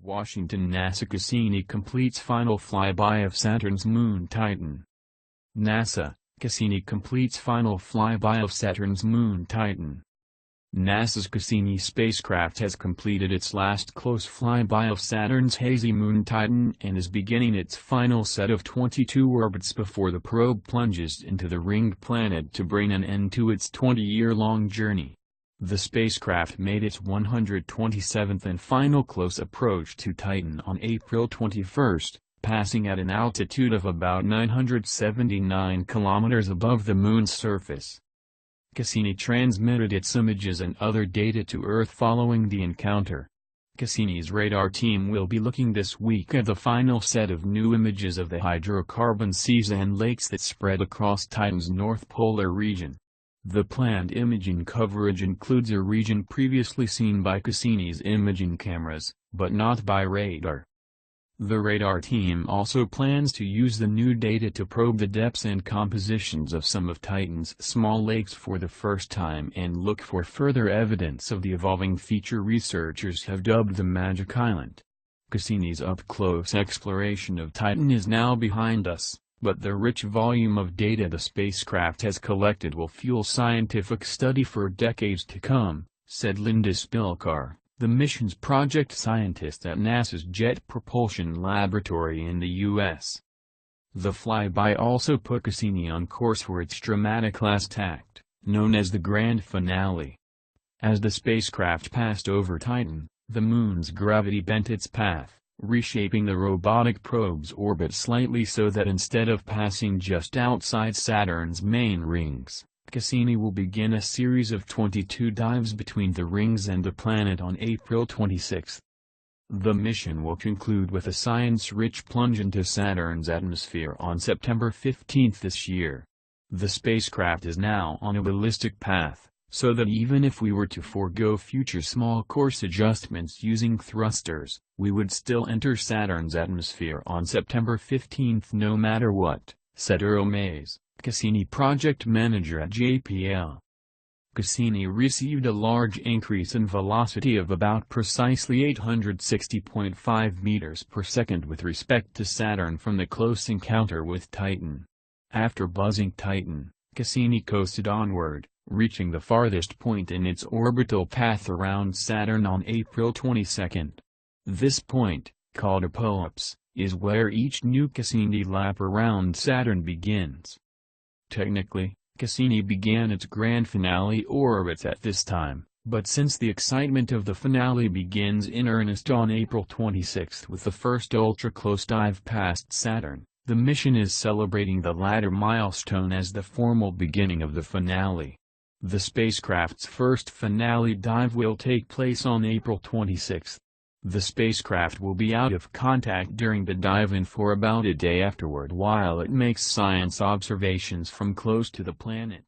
Washingtan-NASA Cassini completes final flyby of Saturn's moon Titan. NASA, Cassini completes final flyby of Saturn's moon Titan. NASA's Cassini spacecraft has completed its last close flyby of Saturn's hazy moon Titan and is beginning its final set of 22 orbits before the probe plunges into the ringed planet to bring an end to its 20-year-long journey. The spacecraft made its 127th and final close approach to Titan on April 21, passing at an altitude of about 979 kilometers above the Moon's surface. Cassini transmitted its images and other data to Earth following the encounter. Cassini's radar team will be looking this week at the final set of new images of the hydrocarbon seas and lakes that spread across Titan's north polar region. The planned imaging coverage includes a region previously seen by Cassini's imaging cameras, but not by radar. The radar team also plans to use the new data to probe the depths and compositions of some of Titan's small lakes for the first time and look for further evidence of the evolving feature researchers have dubbed the Magic Island. Cassini's up-close exploration of Titan is now behind us, but the rich volume of data the spacecraft has collected will fuel scientific study for decades to come, said Linda Spilkar, the mission's project scientist at NASA's Jet Propulsion Laboratory in the U.S. The flyby also put Cassini on course for its dramatic last act, known as the grand finale. As the spacecraft passed over Titan, the Moon's gravity bent its path, reshaping the robotic probe's orbit slightly so that instead of passing just outside Saturn's main rings, Cassini will begin a series of 22 dives between the rings and the planet on April 26. The mission will conclude with a science-rich plunge into Saturn's atmosphere on September 15 this year. The spacecraft is now on a ballistic path, so that even if we were to forego future small course adjustments using thrusters, we would still enter Saturn's atmosphere on September 15 no matter what, said Earl Mays, Cassini project manager at JPL. Cassini received a large increase in velocity of about precisely 860.5 meters per second with respect to Saturn from the close encounter with Titan. After buzzing Titan, Cassini coasted onward, reaching the farthest point in its orbital path around Saturn on April 22. This point, called apoapse, is where each new Cassini lap around Saturn begins. Technically, Cassini began its grand finale orbits at this time, but since the excitement of the finale begins in earnest on April 26 with the first ultra-close dive past Saturn, the mission is celebrating the latter milestone as the formal beginning of the finale. The spacecraft's first finale dive will take place on April 26. The spacecraft will be out of contact during the dive and for about a day afterward while it makes science observations from close to the planet.